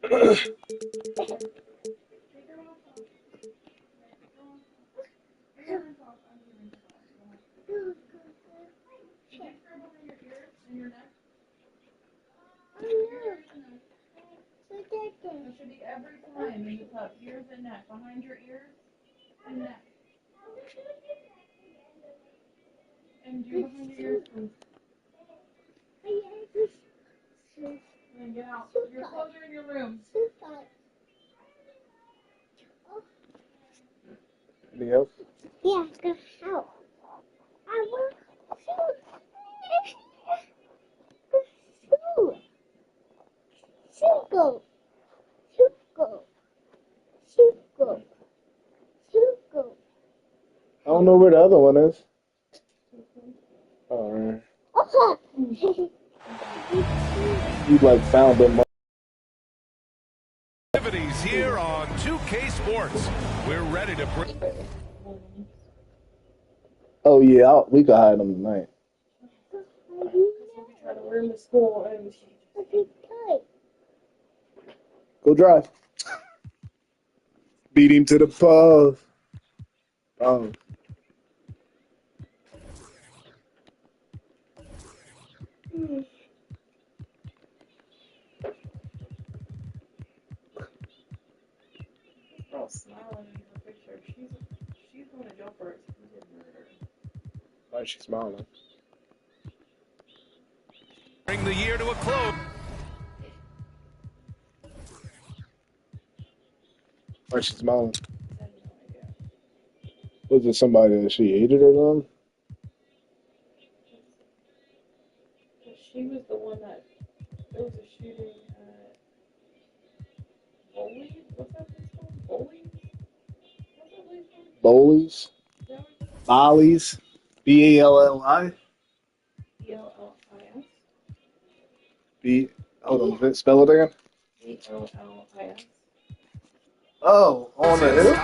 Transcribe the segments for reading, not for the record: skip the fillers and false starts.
That should be every time when you put ears and neck, behind your ears and neck. And do behind your ears, please. And then get out. Your clothes are in your room. Anything else? Yeah, the house. I want Go. I don't know where the other one is. Oh, man. You like found them. Activities here on 2K Sports. We're ready to. Oh yeah, we could hide them tonight. Go drive. Beat him to the pub. Oh. Oh, smiling in her picture. She's going to jail for attempted murder. Why is she smiling? Bring the year to a close. Why is she smiling? I have no idea. Was it somebody that she hated or something? She was the one that there was a shooting at Bowling. What's that place called? Bowling? What's that place called? Bowlies? Bollies? B-A-L-L-I? B-L-L-I-S. Hold on, spell it again. B-O-L-I-S. Oh, on the hill?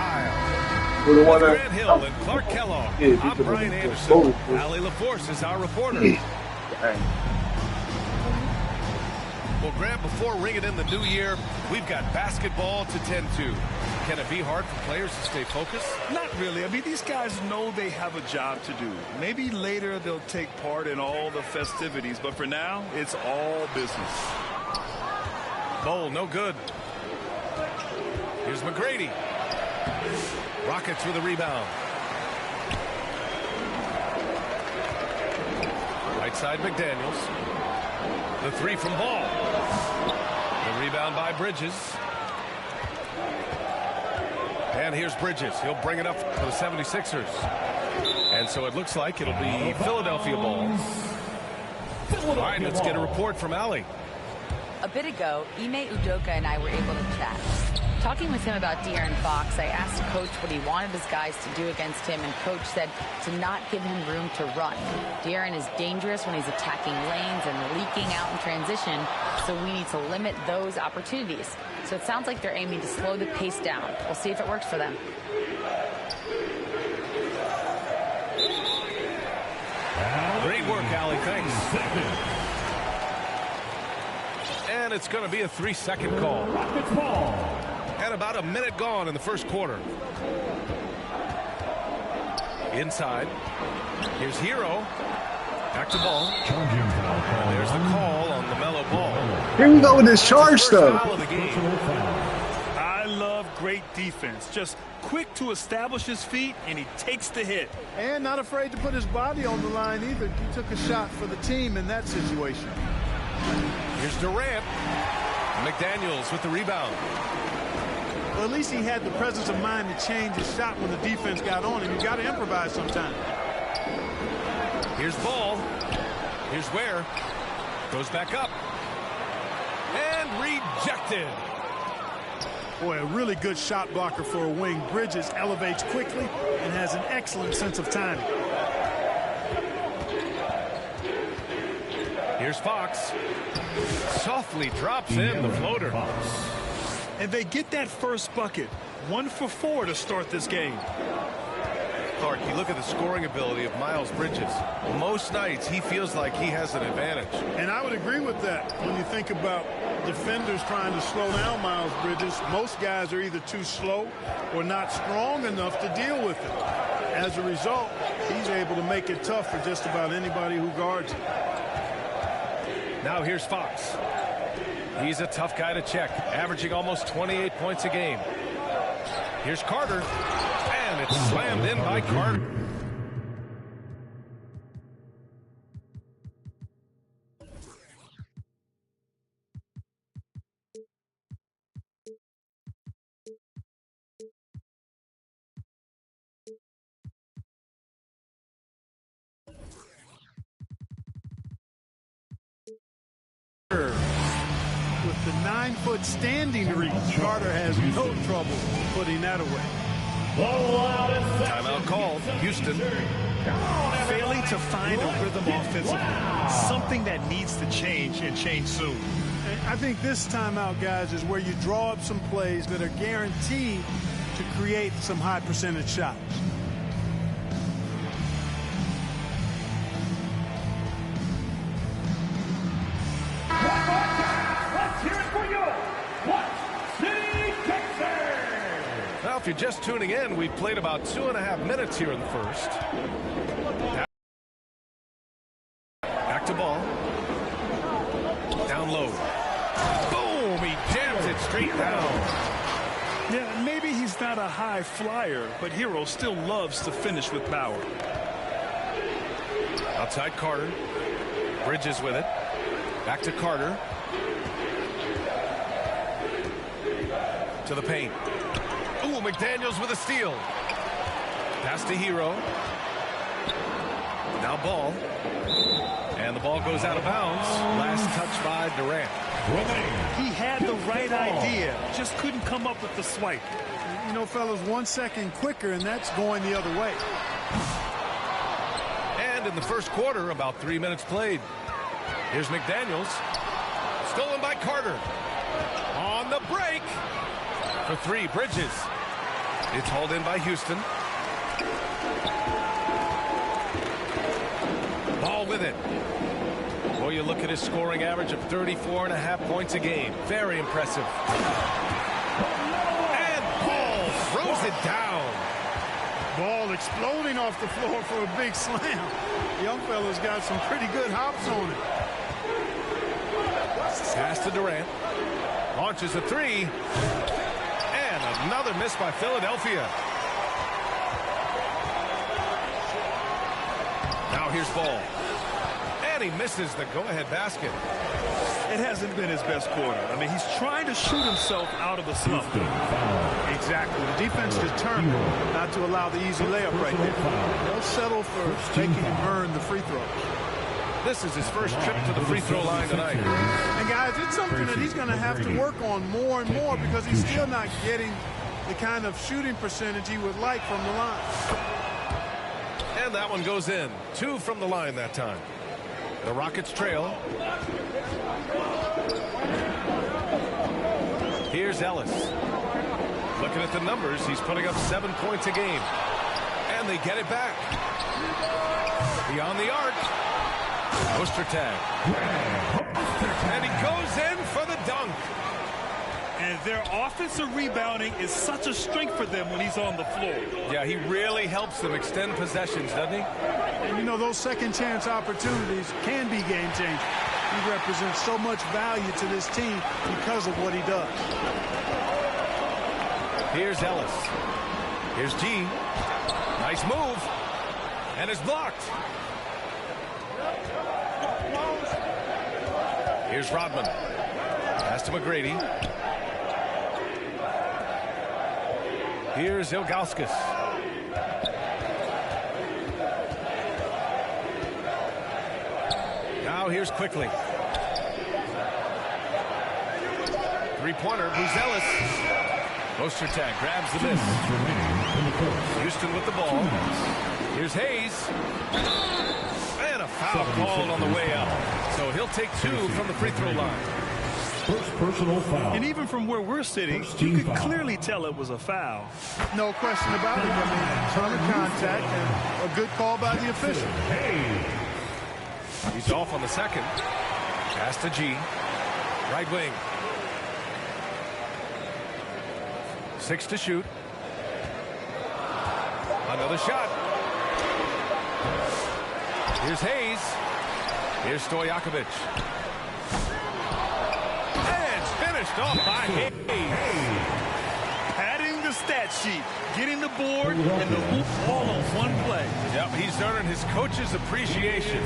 We're the one that. Grant Hill and Clark Kellogg. Yeah, I'm Brian Anderson. Allie LaForce is our reporter. Well, Grant, before ringing in the new year, we've got basketball to tend to. Can it be hard for players to stay focused? Not really. I mean, these guys know they have a job to do. Maybe later they'll take part in all the festivities, but for now, it's all business. Bowl, no good. Here's McGrady. Rockets with a rebound. Right side, McDaniels. The three from Ball. The rebound by Bridges. And here's Bridges. He'll bring it up for the 76ers. And so it looks like it'll be Philadelphia ball. All right, let's get a report from Allie. A bit ago, Ime Udoka and I were able to chat. Talking with him about De'Aaron Fox, I asked Coach what he wanted his guys to do against him, and Coach said to not give him room to run. De'Aaron is dangerous when he's attacking lanes and leaking out in transition, so we need to limit those opportunities. So it sounds like they're aiming to slow the pace down. We'll see if it works for them. Great work, Allie. Thanks. And it's going to be a 3-second call. And about a minute gone in the first quarter. Inside. Here's Hero. Back to Ball. And there's the call on LaMelo Ball. Here we go with this charge stuff. I love great defense. Just quick to establish his feet, and he takes the hit. And not afraid to put his body on the line either. He took a shot for the team in that situation. Here's Durant. McDaniels with the rebound. Well, at least he had the presence of mind to change his shot when the defense got on him. You got to improvise sometimes. Here's Ball. Here's Ware. Goes back up. And rejected. Boy, a really good shot blocker for a wing. Bridges elevates quickly and has an excellent sense of timing. Here's Fox. Softly drops in the floater. And they get that first bucket. 1 for 4 to start this game. Clark, you look at the scoring ability of Miles Bridges. Most nights he feels like he has an advantage. And I would agree with that. When you think about defenders trying to slow down Miles Bridges, most guys are either too slow or not strong enough to deal with it. As a result, he's able to make it tough for just about anybody who guards him. Now here's Fox. He's a tough guy to check, averaging almost 28 points a game. Here's Carter, and it's slammed in by Carter. With the 9-foot standing reach, Carter has no trouble putting that away. Timeout called. Houston. Failing to find a rhythm offensively. Something that needs to change and change soon. And I think this timeout, guys, is where you draw up some plays that are guaranteed to create some high percentage shots. Now, if you're just tuning in, we've played about 2.5 minutes here in the first. Back to ball. Down low. Boom! He jams it straight down. Yeah, maybe he's not a high flyer, but Hero still loves to finish with power. Outside Carter. Bridges with it. Back to Carter. To the paint. Ooh, McDaniels with a steal. Pass to Hero. Now Ball. And the ball goes out of bounds. Last touch by Durant. He had the right idea, just couldn't come up with the swipe. You know, fellas, 1 second quicker, and that's going the other way. And in the first quarter, about 3 minutes played. Here's McDaniels. Stolen by Carter. On the break. For three, Bridges. It's hauled in by Houston. Ball with it. Boy, you look at his scoring average of 34.5 points a game. Very impressive. And Ball throws it down. Ball exploding off the floor for a big slam. Young fella's got some pretty good hops on it. Pass to Durant. Launches a three. And another miss by Philadelphia. Now here's Ball. And he misses the go-ahead basket. It hasn't been his best quarter. I mean, he's trying to shoot himself out of the slump. Exactly. The defense determined not to allow the easy layup right there. They'll settle for making him earn the free throws. This is his first trip to the free throw line tonight. And guys, it's something that he's going to have to work on more and more because he's still not getting the kind of shooting percentage he would like from the line. And that one goes in. 2 from the line that time. The Rockets trail. Here's Ellis. Looking at the numbers, he's putting up 7 points a game. And they get it back. Beyond the arc. Poster tag. And he goes in for the dunk. And their offensive rebounding is such a strength for them when he's on the floor. Yeah, he really helps them extend possessions, doesn't he? And, you know, those second chance opportunities can be game changing. He represents so much value to this team because of what he does. Here's Ellis. Here's G. Nice move. And it's blocked. Here's Rodman. Pass to McGrady. Here's Ilgauskas. Now here's Quickly. Three-pointer, Ellis. Poster tag, grabs the miss. Houston with the ball. Here's Hayes. And a foul called on the way out. So he'll take 2 from the free throw line. First personal foul. And even from where we're sitting, you could clearly tell it was a foul. No question about it. I mean, ton of contact and a good call by the official. He's off on the second. Pass to G. Right wing. 6 to shoot. Another shot. Here's Hayes. Here's Stojakovic. And it's finished off by Hayes. Padding the stat sheet, getting the board and the hoop all on one play. Yep, he's earning his coach's appreciation.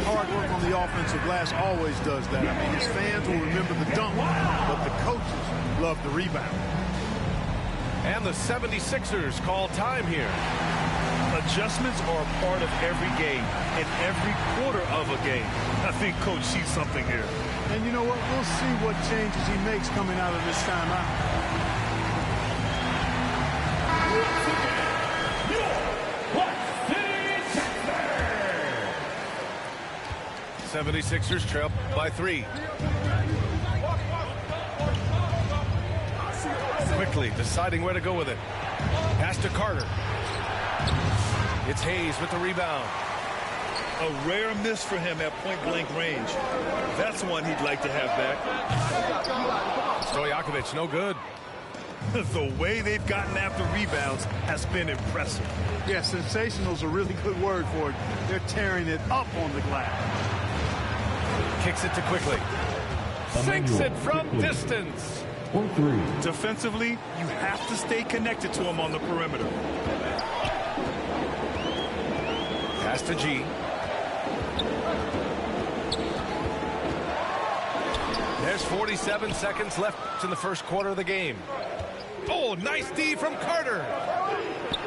Hard work on the offensive glass always does that. I mean, his fans will remember the dunk, but the coaches love the rebound. And the 76ers call time here. Adjustments are a part of every game and every quarter of a game. I think Coach sees something here. And you know what? We'll see what changes he makes coming out of this timeout. 76ers trail by 3. Quickly deciding where to go with it. Pass to Carter. It's Hayes with the rebound. A rare miss for him at point-blank range. That's one he'd like to have back. Stojakovic, no good. The way they've gotten after rebounds has been impressive. Yeah, sensational is a really good word for it. They're tearing it up on the glass. Kicks it to Quickly. Sinks it from distance. 1-3. Defensively, you have to stay connected to him on the perimeter. Pass to G. There's 47 seconds left in the first quarter of the game. Oh, nice D from Carter.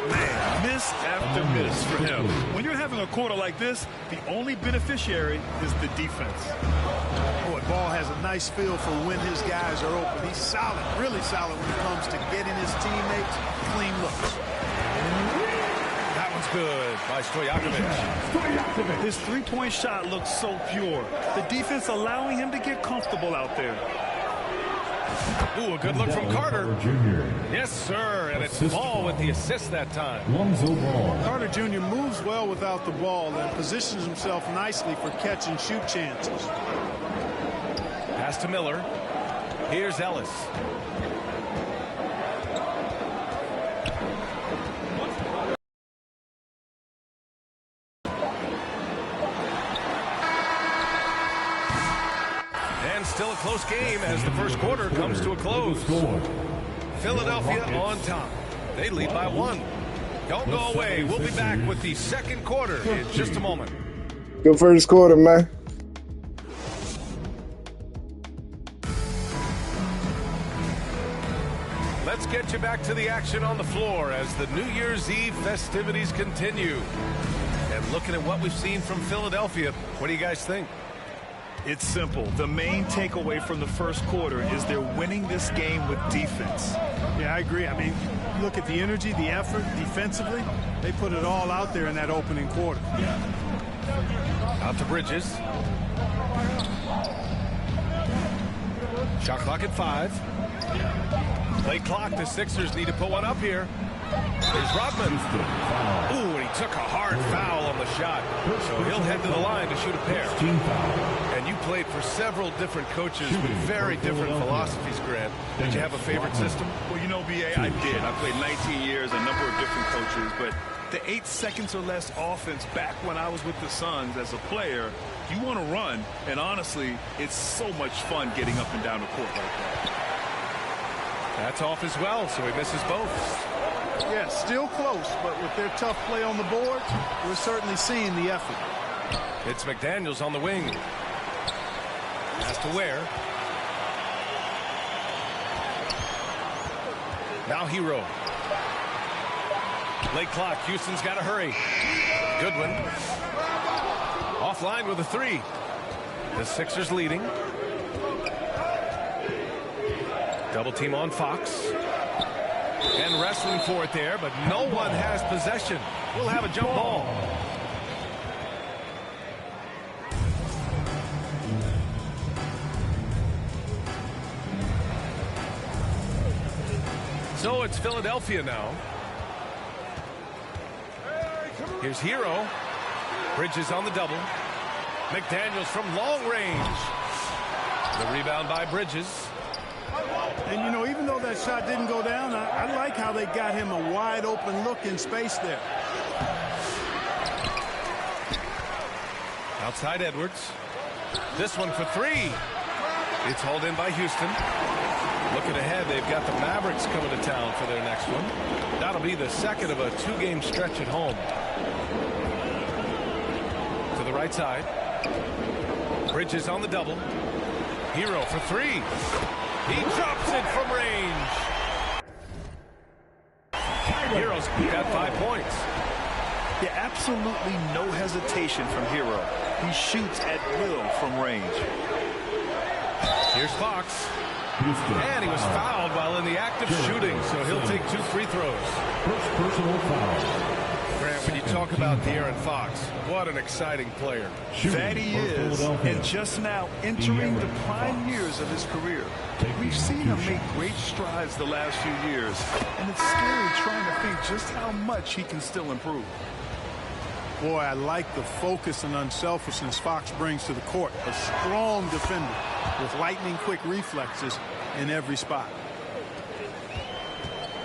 Man, miss after miss for him. When you're having a quarter like this, the only beneficiary is the defense. Boy, Ball has a nice feel for when his guys are open. He's solid, really solid when it comes to getting his teammates clean looks. That one's good by Stojakovic. His three-point shot looks so pure. The defense allowing him to get comfortable out there. Ooh, a good look from Carter. Yes, sir, and it's Ball with the assist that time. Carter Jr. moves well without the ball and positions himself nicely for catch and shoot chances. Pass to Miller. Here's Ellis. And still a close game as the first quarter comes to a close. Philadelphia on top. They lead by 1. Don't go away. We'll be back with the second quarter in just a moment. Good first quarter, man. Let's get you back to the action on the floor as the New Year's Eve festivities continue. And looking at what we've seen from Philadelphia, what do you guys think? It's simple. The main takeaway from the first quarter is they're winning this game with defense. Yeah, I agree. I mean, look at the energy, the effort defensively. They put it all out there in that opening quarter. Out to Bridges. Shot clock at 5. Play clock. The Sixers need to put one up here. Here's Rodman. Ooh, and he took a hard foul on the shot. So he'll head to the line to shoot a pair. And you played for several different coaches with very different philosophies, Grant. Did you have a favorite system? Well, you know, B.A., I did. I played 19 years, a number of different coaches, but the 8 seconds or less offense back when I was with the Suns as a player, you want to run, and honestly, it's so much fun getting up and down the court like that. That's off as well, so he misses both. Yeah, still close, but with their tough play on the board, we're certainly seeing the effort. It's McDaniels on the wing. Pass to Ware. Now Hero. Late clock. Houston's got to hurry. Goodwin. Offline with a 3. The Sixers leading. Double team on Fox. And wrestling for it there, but no one has possession. We'll have a jump ball. So it's Philadelphia now. Here's Hero. Bridges on the double. McDaniels from long range. The rebound by Bridges. And, you know, even though that shot didn't go down, I like how they got him a wide open look in space there. Outside Edwards. This one for three. It's hauled in by Houston. Looking ahead, they've got the Mavericks coming to town for their next one. That'll be the second of a two-game stretch at home. To the right side. Bridges on the double. Hero for three. He drops it from range. Hero's got 5 points. Yeah, absolutely no hesitation from Hero. He shoots at will from range. Here's Fox. And he was fouled while in the act of shooting, so he'll take 2 free throws. First personal foul. Grant, when you talk about De'Aaron Fox, what an exciting player. That he is, and just now entering the prime years of his career. We've seen him make great strides the last few years, and it's scary trying to think just how much he can still improve. Boy, I like the focus and unselfishness Fox brings to the court. A strong defender with lightning-quick reflexes in every spot.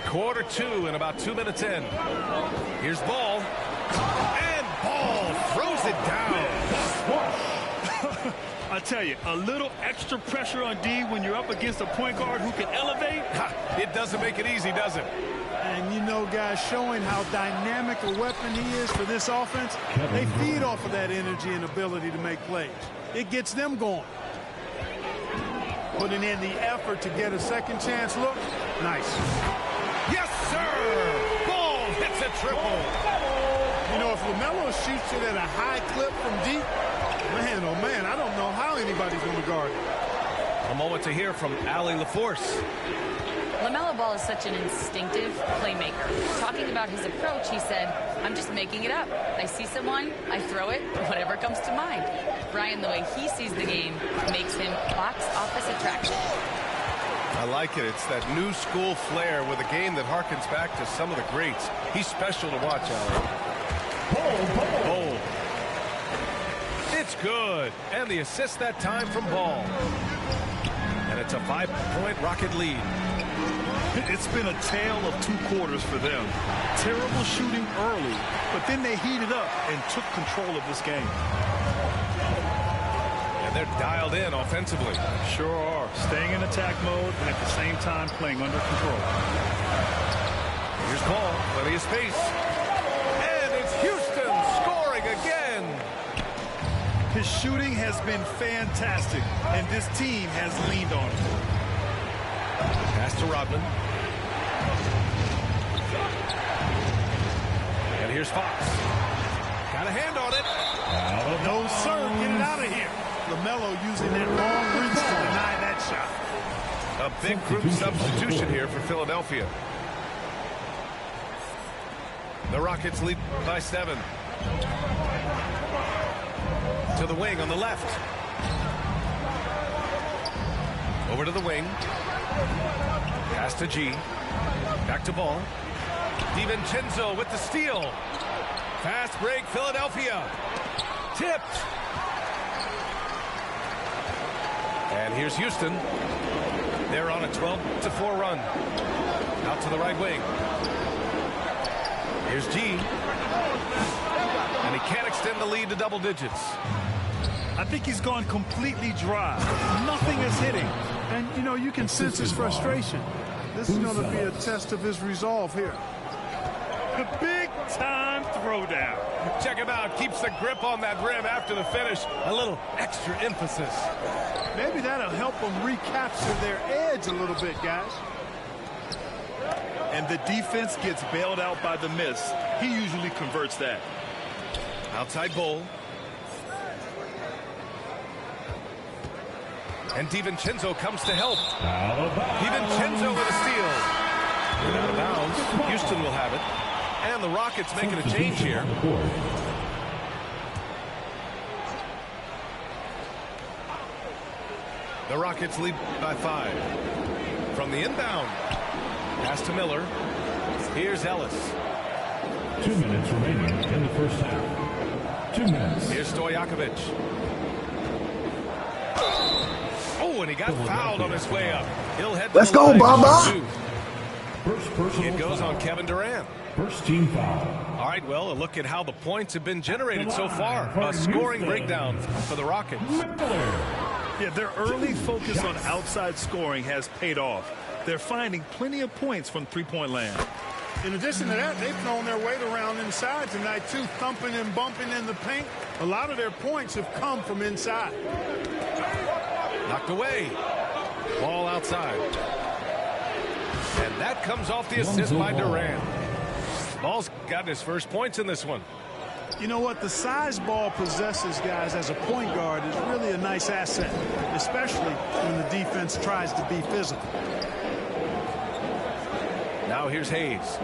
Quarter 2 and about 2 minutes in. Here's Ball. And Ball throws it down. I tell you, a little extra pressure on D when you're up against a point guard who can elevate. It doesn't make it easy, does it? And, you know, guys, showing how dynamic a weapon he is for this offense, they feed off of that energy and ability to make plays. It gets them going. Putting in the effort to get a second chance look. Nice. Yes, sir! Ball hits a triple. You know, if LaMelo shoots it at a high clip from deep, man, oh man, I don't know how anybody's going to guard it. A moment to hear from Allie LaForce. LaMelo Ball is such an instinctive playmaker. Talking about his approach, he said, I'm just making it up. I see someone, I throw it, whatever comes to mind. Brian, the way he sees the game makes him box office attractive. I like it. It's that new school flair with a game that harkens back to some of the greats. He's special to watch, Allie. Ball. It's good. And the assist that time from Ball. And it's a 5-point Rocket lead. It's been a tale of 2 quarters for them. Terrible shooting early, but then they heated up and took control of this game. And they're dialed in offensively. Sure are. Staying in attack mode and at the same time playing under control. Here's Ball. Plenty of space. And it's Houston scoring again. His shooting has been fantastic, and this team has leaned on it. Pass to Rodman. And here's Fox. Got a hand on it. No, sir. Get it out of here. LaMelo using that long reach to deny that shot. A big group substitution here for Philadelphia. The Rockets lead by 7. To the wing on the left. Over to the wing. Pass to G. Back to Ball. DiVincenzo with the steal. Fast break, Philadelphia. Tipped. And here's Houston. They're on a 12-4 run. Out to the right wing. Here's G. And he can't extend the lead to double digits. I think he's gone completely dry. Nothing is hitting. And, you know, you can sense his frustration. This is going to be a test of his resolve here. The big-time throwdown. Check him out. Keeps the grip on that rim after the finish. A little extra emphasis. Maybe that'll help them recapture their edge a little bit, guys. And the defense gets bailed out by the miss. He usually converts that. Outside Bowl. And DiVincenzo comes to help. DiVincenzo with a steal. And out of bounds. Houston will have it. And the Rockets making a change here. The Rockets lead by 5. From the inbound. Pass to Miller. Here's Ellis. 2 minutes remaining in the first half. 2 minutes. Here's Stojakovic. Oh, and he got fouled on his way up. He'll head to Let's the go, line. Baba. First personal It goes foul. on Kevin Durant. First team foul. All right, well, a look at how the points have been generated so far. A scoring breakdown for the Rockets. Yeah, their early focus on outside scoring has paid off. They're finding plenty of points from three-point land. In addition to that, they've thrown their weight around inside tonight, too, thumping and bumping in the paint. A lot of their points have come from inside. Knocked away. Ball outside. And that comes off the assist by Durant. Ball's gotten his first points in this one. You know what? The size ball possesses, guys, as a point guard is really a nice asset, especially when the defense tries to be physical. Now here's Hayes.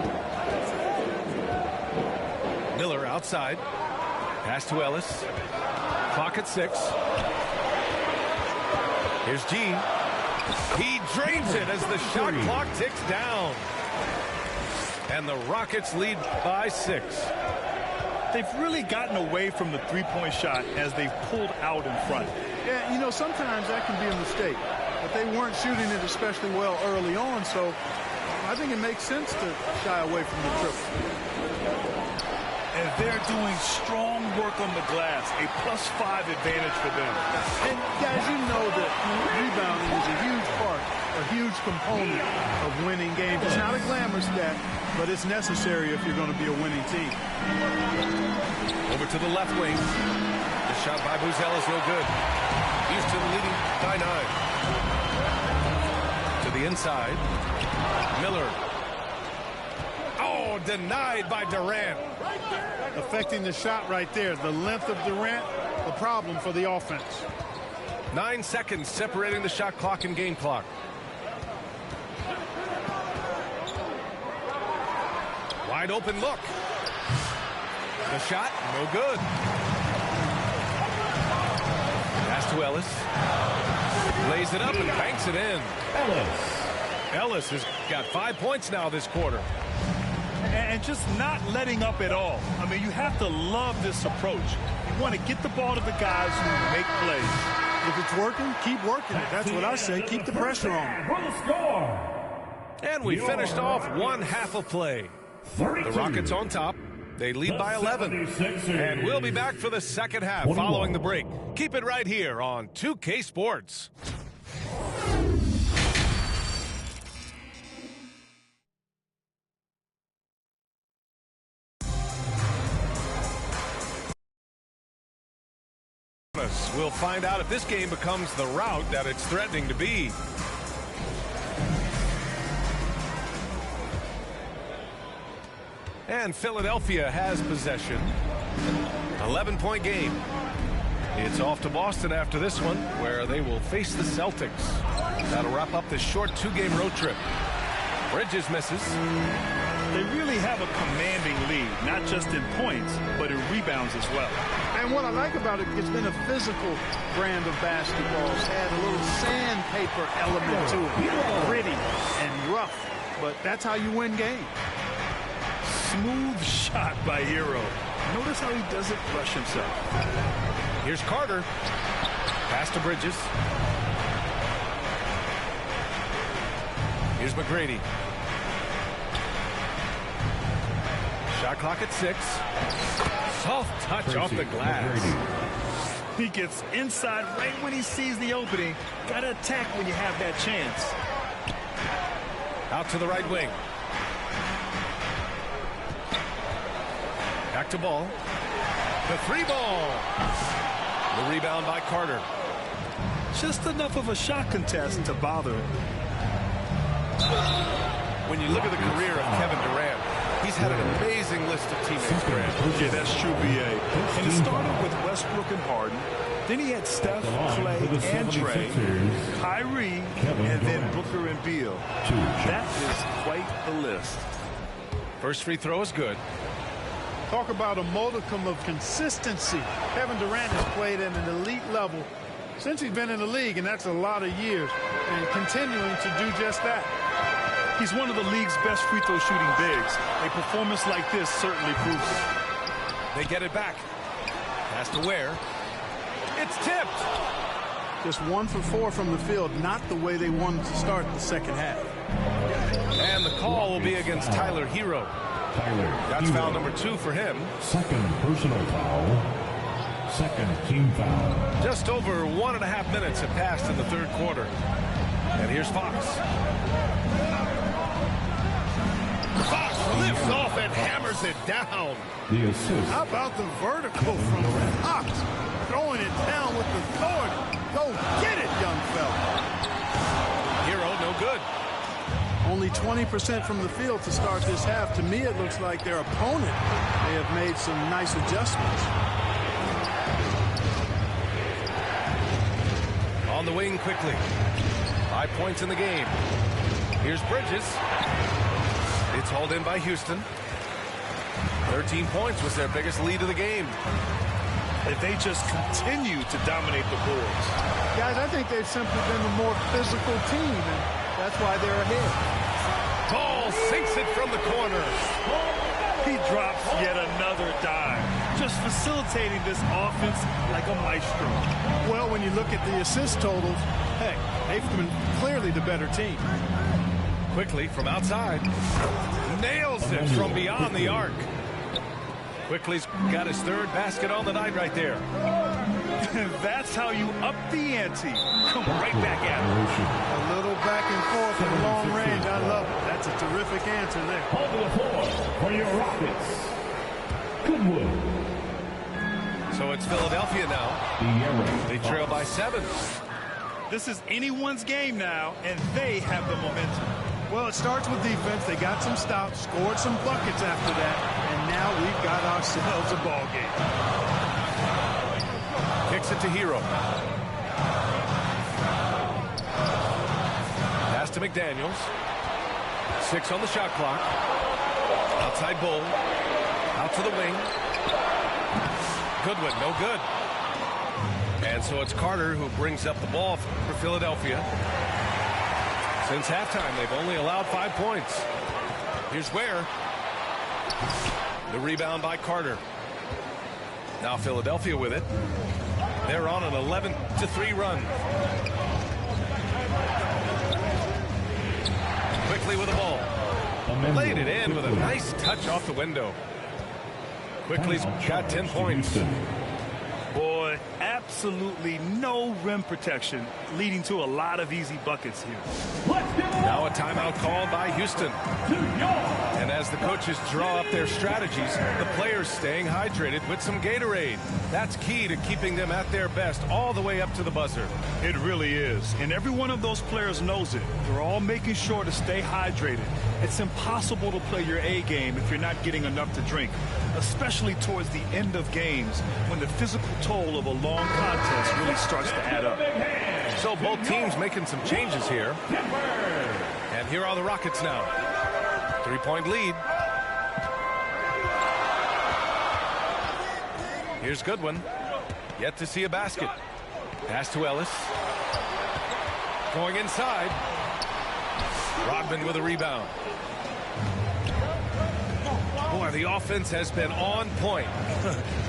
Miller outside. Pass to Ellis. Clock at 6. Here's G. He drains it as the shot clock ticks down. And the Rockets lead by 6. They've really gotten away from the three-point shot as they've pulled out in front. Yeah, you know, sometimes that can be a mistake. But they weren't shooting it especially well early on, so I think it makes sense to shy away from the triple. And they're doing strong work on the glass, a +5 advantage for them. And guys, you know that rebounding is a huge part, a huge component of winning games. It's not a glamour stat, but it's necessary if you're going to be a winning team. Over to the left wing. The shot by Buzel is no good. Houston leading by 9. To the inside. Miller. Oh, denied by Durant. Affecting the shot right there. The length of Durant, the problem for the offense. 9 seconds separating the shot clock and game clock. Wide open look. The shot, no good. Pass to Ellis. Lays it up and banks it in. Ellis has got 5 points now this quarter. And just not letting up at all. I mean, you have to love this approach. You want to get the ball to the guys who make plays. If it's working, keep working it. That's what I say. Keep the pressure on. And we finished off one half of play. The Rockets on top. They lead by 11. And we'll be back for the second half following the break. Keep it right here on 2K Sports. We'll find out if this game becomes the route that it's threatening to be. And Philadelphia has possession. 11-point game. It's off to Boston after this one, where they will face the Celtics. That'll wrap up this short 2-game road trip. Bridges misses. They really have a commanding lead, not just in points, but in rebounds as well. And what I like about it, it's been a physical brand of basketball. It's had a little sandpaper element to it. Gritty and rough, but that's how you win games. Smooth shot by Hero. Notice how he doesn't rush himself. Here's Carter. Pass to Bridges. Here's McGrady. Shot clock at 6. Soft touch off the glass. He gets inside right when he sees the opening. Got to attack when you have that chance. Out to the right wing. Back to Ball. The 3 ball. The rebound by Carter. Just enough of a shot contest to bother him. When you look at the career of Kevin Durant, he's had an amazing list of teammates, Grant. Yeah, that's true, B.A. And it started with Westbrook and Harden. Then he had Steph, Clay, and Trey, Kyrie, and then Booker and Beal. That is quite the list. First free throw is good. Talk about a modicum of consistency. Kevin Durant has played at an elite level since he's been in the league, and that's a lot of years, and continuing to do just that. He's one of the league's best free throw shooting bigs. A performance like this certainly proves it. They get it back. Pass to Ware. It's tipped. Just 1 for 4 from the field, not the way they wanted to start the second half. And the call will be against Tyler Hero. That's foul number 2 for him. Second personal foul. Second team foul. Just over 1.5 minutes have passed in the third quarter. And here's Fox. Fox lifts off and hammers it down. The assist. How about the vertical from Fox? Throwing it down with authority. Go get it, young fella. Hero, no good. Only 20% from the field to start this half. To me, it looks like their opponent may have made some nice adjustments. On the wing quickly. 5 points in the game. Here's Bridges. It's hauled in by Houston. 13 points was their biggest lead of the game. If they just continue to dominate the boards. Guys, I think they've simply been the more physical team, and that's why they're ahead. Ball sinks it from the corner. He drops yet another dime, just facilitating this offense like a maestro. Well, when you look at the assist totals, heck, they've been clearly the better team. Quickly from outside. Nails it from beyond the arc. Quickly's got his third basket on the night right there. That's how you up the ante. Come right back at him. A little back and forth from long range. I love it. That's a terrific answer there. Over the floor for your Rockets. Goodwood. So it's Philadelphia now. They trail by 7. This is anyone's game now, and they have the momentum. Well, it starts with defense. They got some stops, scored some buckets after that, and now we've got ourselves a ball game. Kicks it to Hero. Pass to McDaniels. 6 on the shot clock. Outside Bull. Out to the wing. Goodwin, no good. And so it's Carter who brings up the ball for Philadelphia. Since halftime, they've only allowed 5 points. Here's Ware. The rebound by Carter. Now Philadelphia with it. They're on an 11-3 run. Quickly with the ball. Laid it in with a nice touch off the window. Quickly's got 10 points. Boy, absolutely no rim protection, leading to a lot of easy buckets here. Now a timeout called by Houston. And as the coaches draw up their strategies, the players staying hydrated with some Gatorade. That's key to keeping them at their best all the way up to the buzzer. It really is. And every one of those players knows it. They're all making sure to stay hydrated. It's impossible to play your A game if you're not getting enough to drink, especially towards the end of games when the physical toll of a long contest really starts to add up. So both teams making some changes here. And here are the Rockets now. 3-point lead. Here's Goodwin. Yet to see a basket. Pass to Ellis. Going inside. Rodman with a rebound. Boy, the offense has been on point.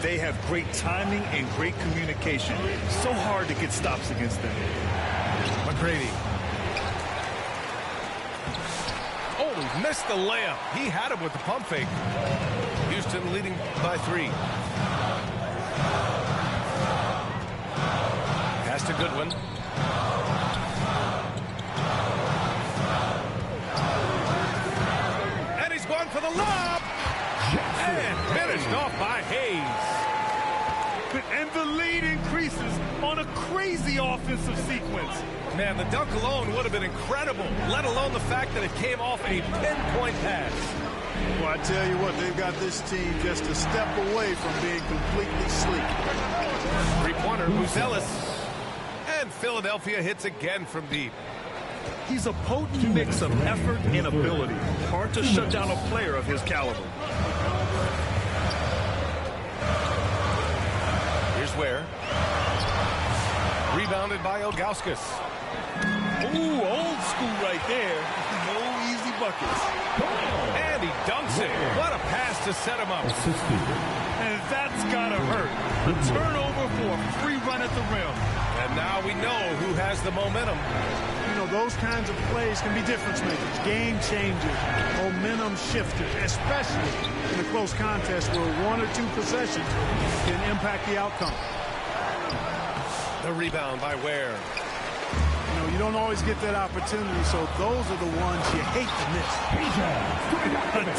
They have great timing and great communication. So hard to get stops against them. McGrady. Oh, he missed the layup. He had him with the pump fake. Houston leading by 3. Pass to Goodwin. And he's going for the lob. And finished off by Hayes. And the lead increases on a crazy offensive sequence. Man, the dunk alone would have been incredible, let alone the fact that it came off a pinpoint pass. Well, I tell you what, they've got this team just a step away from being completely sleek. Three-pointer, moves Ellis. And Philadelphia hits again from deep. He's a potent mix of effort and ability. Hard to shut down a player of his caliber. Here's Ware. Rebounded by Ilgauskas. Ooh, old school right there. No easy bucket. buckets. And he dunks it. What a pass to set him up. And that's got to hurt. A turnover for a free run at the rim. And now we know who has the momentum. You know, those kinds of plays can be difference makers, game changers, momentum shifters, especially in a close contest where 1 or 2 possessions can impact the outcome. The rebound by Ware. You know, you don't always get that opportunity, so those are the ones you hate to miss.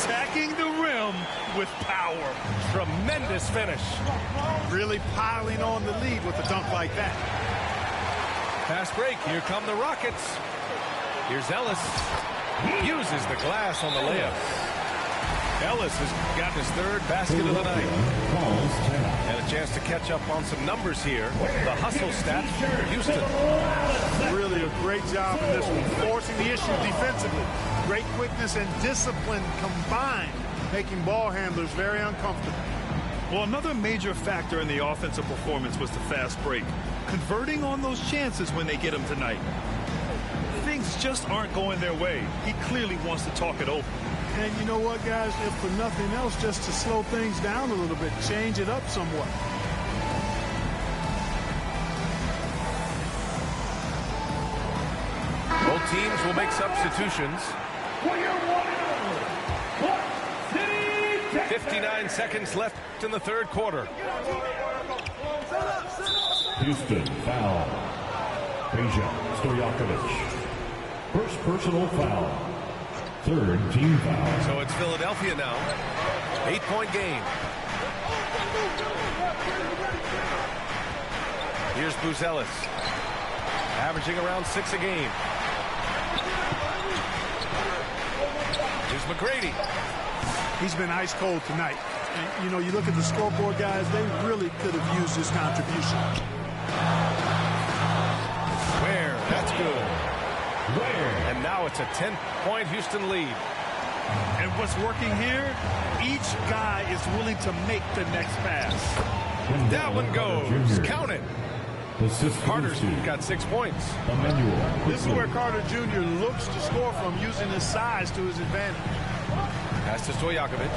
Attacking the rim with power. Tremendous finish. Really piling on the lead with a dunk like that. Fast break. Here come the Rockets. Here's Ellis. Uses the glass on the layup. Ellis has got his 3rd basket of the night. And a chance to catch up on some numbers here. The hustle stats for Houston. Really a great job in this one. Forcing the issue defensively. Great quickness and discipline combined, making ball handlers very uncomfortable. Well, another major factor in the offensive performance was the fast break. Converting on those chances when they get them tonight. Things just aren't going their way. He clearly wants to talk it over. And you know what, guys? If for nothing else, just to slow things down a little bit, change it up somewhat. Both teams will make substitutions. 59 seconds left in the 3rd quarter. Houston foul. Peja Stojakovic. First personal foul. 3rd team foul. So it's Philadelphia now. 8-point game. Here's Buzelis. Averaging around 6 a game. Here's McGrady. He's been ice cold tonight. And, you know, you look at the scoreboard, guys, they really could have used his contribution. Ware, that's good. Ware. And now it's a 10-point Houston lead. And what's working here? Each guy is willing to make the next pass. That one goes. Count it. Carter's got 6 points. This is where Carter Jr. looks to score from, using his size to his advantage. Pass to Stojakovic.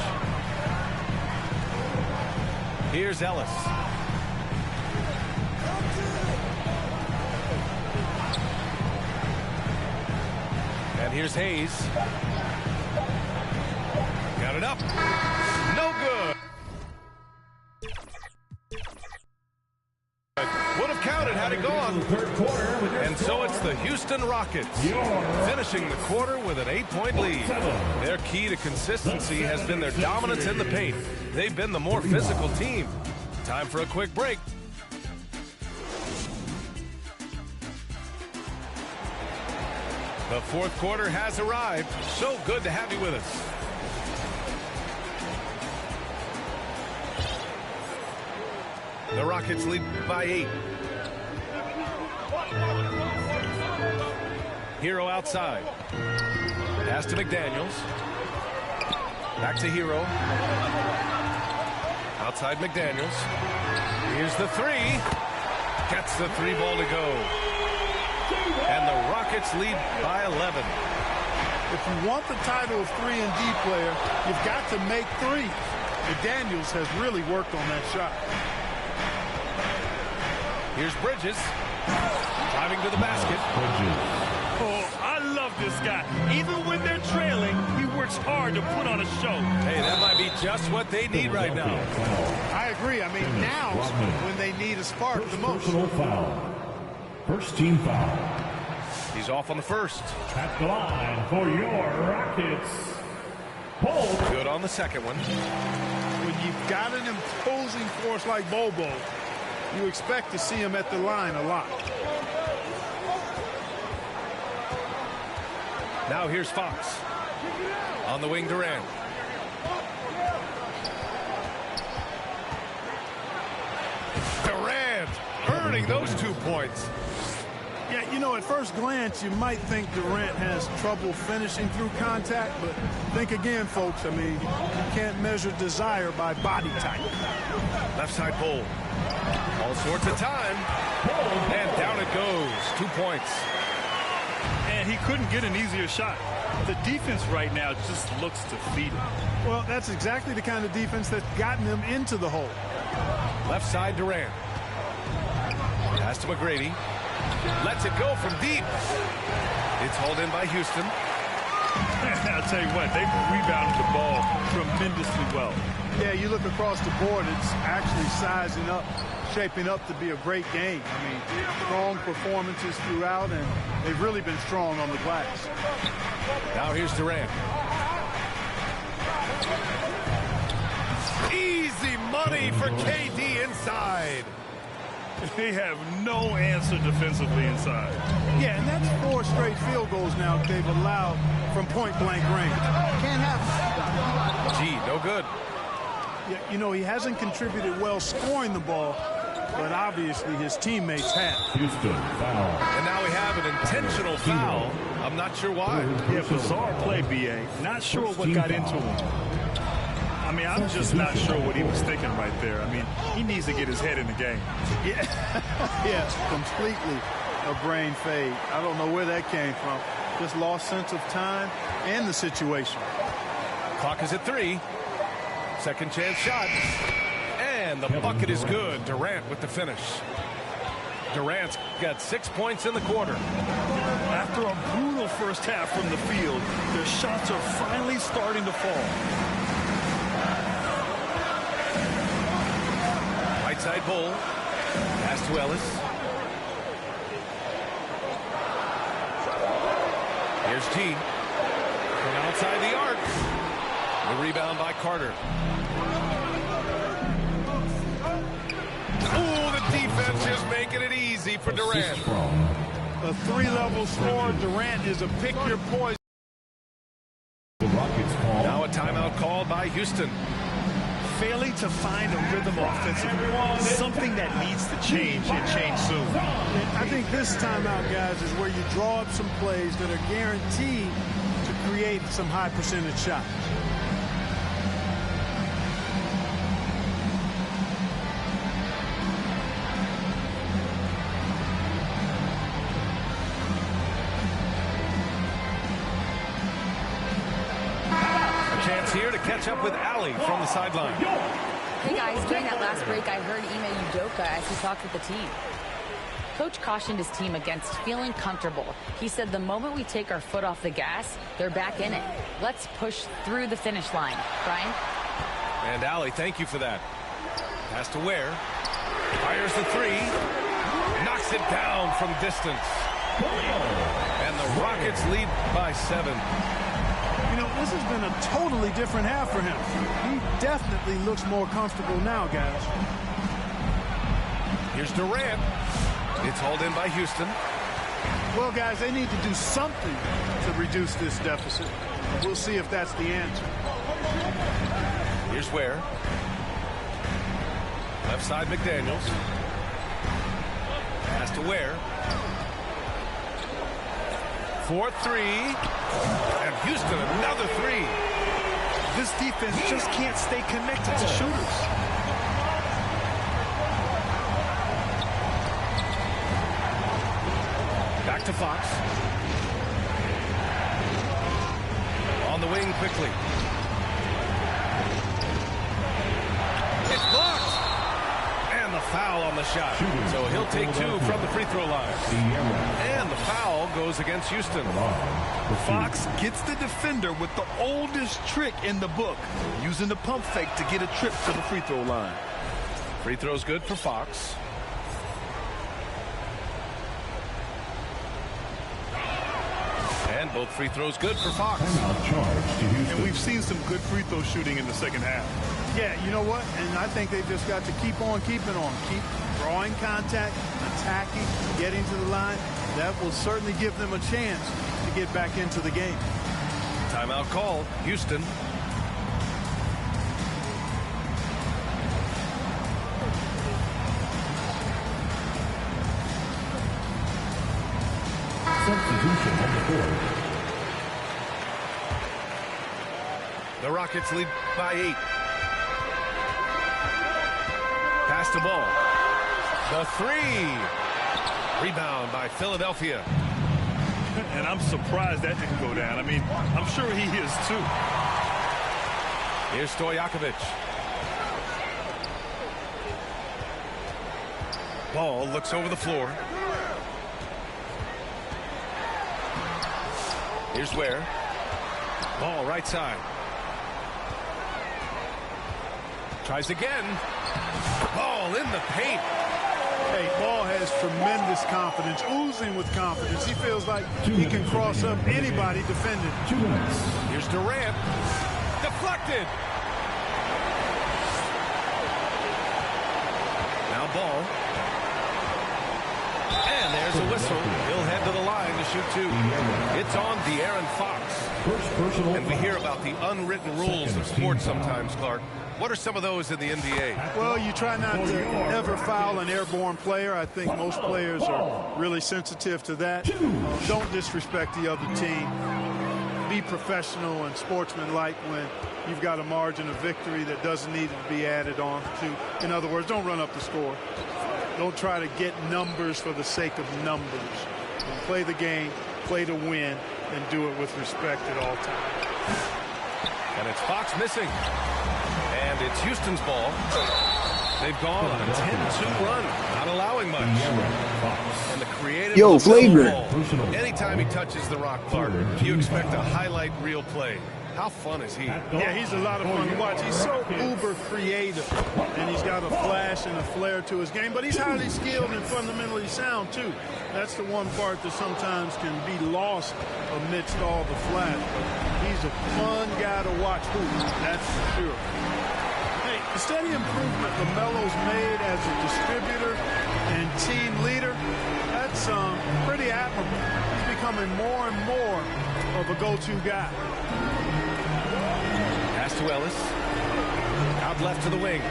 Here's Ellis. And here's Hayes. Got it up. No good. Would have counted had it gone. And so it's the Houston Rockets finishing the quarter with an 8-point lead. Their key to consistency has been their dominance in the paint. They've been the more physical team. Time for a quick break. The 4th quarter has arrived. So good to have you with us. The Rockets lead by 8. Hero outside. Pass to McDaniels. Back to Hero. Outside McDaniels. Here's the 3. Gets the 3 ball to go. And the Rockets lead by 11. If you want the title of 3-and-D player, you've got to make threes. McDaniels has really worked on that shot. Here's Bridges. Driving to the basket. Oh, I love this guy. Even when they're trailing, he works hard to put on a show. Hey, that might be just what they need right now. I agree. I mean, now's when they need a spark the most. Personal foul. First team foul. He's off on the first. At the line for your Rockets. Bold. Good on the second one. When you've got an imposing force like Bobo, you expect to see him at the line a lot. Now here's Fox. On the wing, Durant. Durant earning those 2 points. Yeah, you know, at first glance, you might think Durant has trouble finishing through contact, but think again, folks. I mean, you can't measure desire by body type. Left side pull. All sorts of time. And down it goes. 2 points. And And he couldn't get an easier shot. The defense right now just looks defeated. Well, that's exactly the kind of defense that's gotten them into the hole. Left side Durant. Pass to McGrady. Lets it go from deep. It's hauled in by Houston. I'll tell you what, they've rebounded the ball tremendously well. Yeah, you look across the board, it's actually sizing up, shaping up to be a great game. I mean, strong performances throughout, and they've really been strong on the glass. Now here's Durant. Easy money for KD inside. They have no answer defensively inside. Yeah, and that's 4 straight field goals now they've allowed from point-blank range. Can't have it. Gee, no good. Yeah, you know, he hasn't contributed well scoring the ball, but obviously his teammates have. Houston, foul. And now we have an intentional foul. I'm not sure why. Yeah, bizarre play, B.A. Not sure what got into him. I mean, I'm just not sure what he was thinking right there. I mean, he needs to get his head in the game. Yeah, yeah, completely a brain fade. I don't know where that came from. Just lost sense of time and the situation. Clock is at 3. Second chance shot. And the bucket is good. Durant with the finish. Durant's got 6 points in the quarter. After a brutal first half from the field, their shots are finally starting to fall. Right side Bull. Pass to Ellis. Here's T. From outside the arc. The rebound by Carter. Ooh, the defense is making it easy for Durant. A 3-level score. Durant is a pick-your-poison. The Rockets call. Now a timeout called by Houston. Failing to find a rhythm offensively, something that needs to change and change soon. I think this timeout, guys, is where you draw up some plays that are guaranteed to create some high percentage shots. Chance here to catch up with Allie from the sideline. Hey guys, during that last break, I heard Ime Udoka as he talked with the team. Coach cautioned his team against feeling comfortable. He said the moment we take our foot off the gas, they're back in it. Let's push through the finish line. Brian? And Allie, thank you for that. Pass to Ware. Fires the 3. Knocks it down from distance. And the Rockets lead by 7. You know, this has been a totally different half for him. He definitely looks more comfortable now, guys. Here's Durant. It's hauled in by Houston. Well, guys, they need to do something to reduce this deficit. We'll see if that's the answer. Here's Ware. Left side McDaniels. Pass to Ware. 4-3. And Houston, another 3. This defense just can't stay connected to shooters. Back to Fox. On the wing quickly. It's blocked. And the foul on the shot. So he'll take 2 from the free throw line. And the foul goes against Houston. Fox gets the defender with the oldest trick in the book, using the pump fake to get a trip to the free throw line. Free throw's good for Fox. And both free throws good for Fox. And we've seen some good free throw shooting in the second half. Yeah, you know what? And I think they've just got to keep on keeping on. Keep drawing contact, attacking, getting to the line. That will certainly give them a chance to get back into the game. Timeout call, Houston. Substitution on the court. The Rockets lead by 8. Pass to Ball. The 3. Rebound by Philadelphia. And I'm surprised that didn't go down. I mean, I'm sure he is too. Here's Stojakovic. Ball looks over the floor. Here's Ware. Ball right side. Tries again. Ball in the paint. Hey, Ball has tremendous confidence, oozing with confidence. He feels like he can cross up anybody defending. 2 minutes. Here's Durant. Deflected. Now Ball. And there's a whistle. He'll head to the line to shoot 2. It's on De'Aaron Fox. First personal. And we hear about the unwritten rules of sports sometimes, Clark. What are some of those in the NBA? Well, you try not to ever foul an airborne player. I think most players are really sensitive to that. Don't disrespect the other team. Be professional and sportsmanlike when you've got a margin of victory that doesn't need to be added on to. In other words, don't run up the score. Don't try to get numbers for the sake of numbers. Play the game, play to win, and do it with respect at all times. And it's Fox missing. And it's Houston's ball. They've gone on a 10-2 run, not allowing much. And the creative ball. Anytime he touches the rock, Clark, you expect a highlight reel play. How fun is he? Yeah, he's a lot of fun to watch. He's so uber creative, and he's got a flash and a flair to his game, but he's highly skilled and fundamentally sound, too. That's the one part that sometimes can be lost amidst all the flash. He's a fun guy to watch hoop, that's for sure. Hey, the steady improvement LaMelo's made as a distributor and team leader, that's pretty admirable. He's becoming more and more of a go-to guy. Pass to Ellis. Out left to the wing.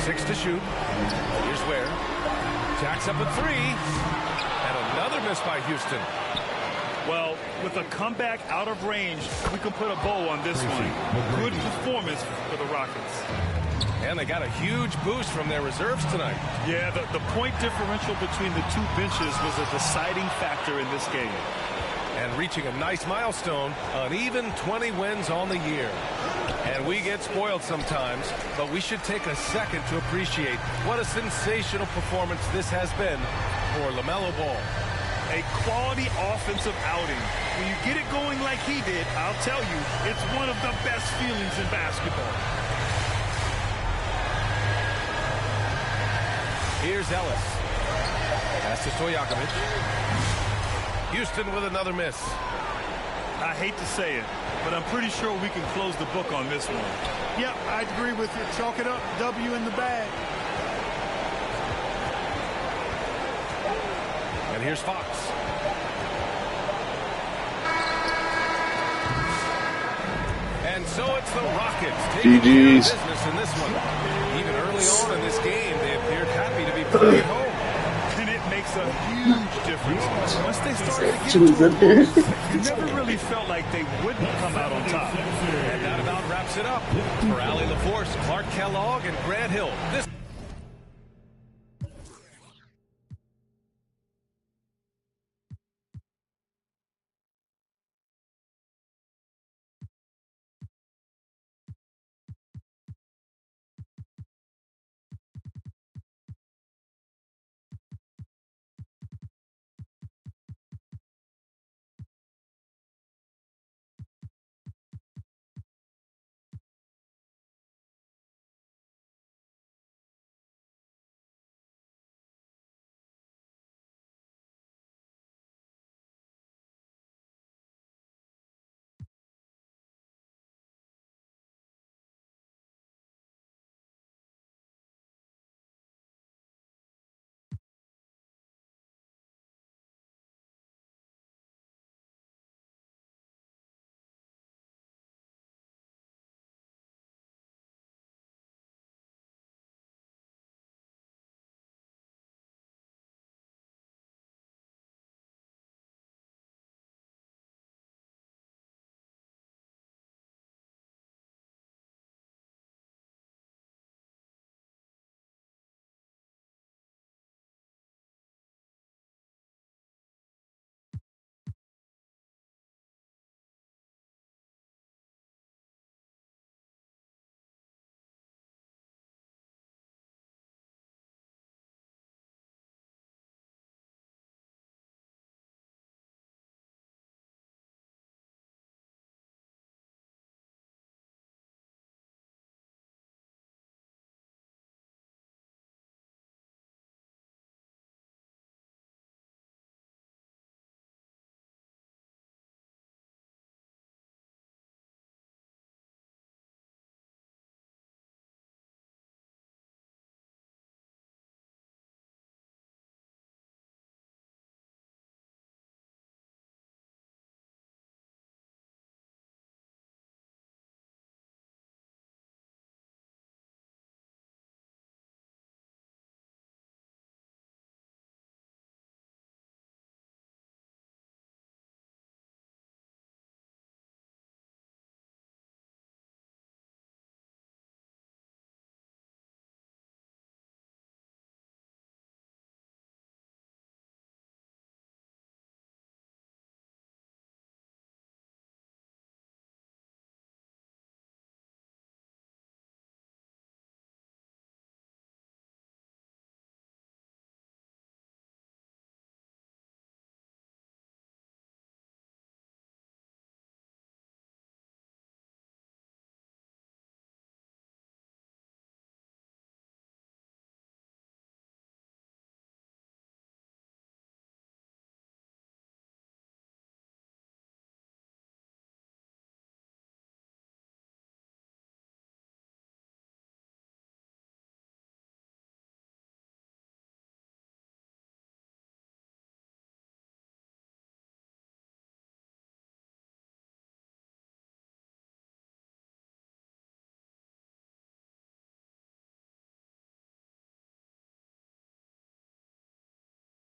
6 to shoot. Here's Ware. Jacks up a 3. And another miss by Houston. Well, with a comeback out of range, we can put a bow on this one. Good performance for the Rockets. And they got a huge boost from their reserves tonight. Yeah, the point differential between the two benches was a deciding factor in this game. And reaching a nice milestone, an even 20 wins on the year. And we get spoiled sometimes, but we should take a second to appreciate what a sensational performance this has been for LaMelo Ball. A quality offensive outing. When you get it going like he did, I'll tell you, it's one of the best feelings in basketball. Here's Ellis. Pass to Stojakovic. Houston with another miss. I hate to say it, but I'm pretty sure we can close the book on this one. Yep, I agree with you. Chalk it up. W in the bag. And here's Fox. And so it's the Rockets taking care of business in this one. Even early on in this game, they appeared happy to be playing at home. And it makes a huge difference. Once they started to get you never really felt like they wouldn't come out on top. And that about wraps it up. For Allie LaForce, Clark Kellogg, and Grant Hill. This